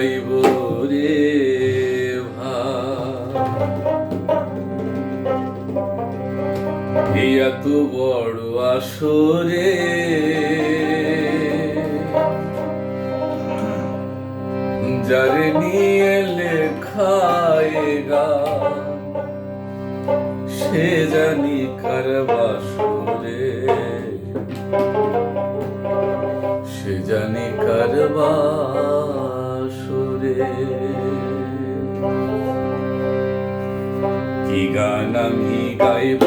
গাইব রে ভাই, এত বড় আসরে যারে নিয়ে লেখায় গান, সে জানি কার বাসরে, সে জানি কার বাসরে। কি গান আমি গাইব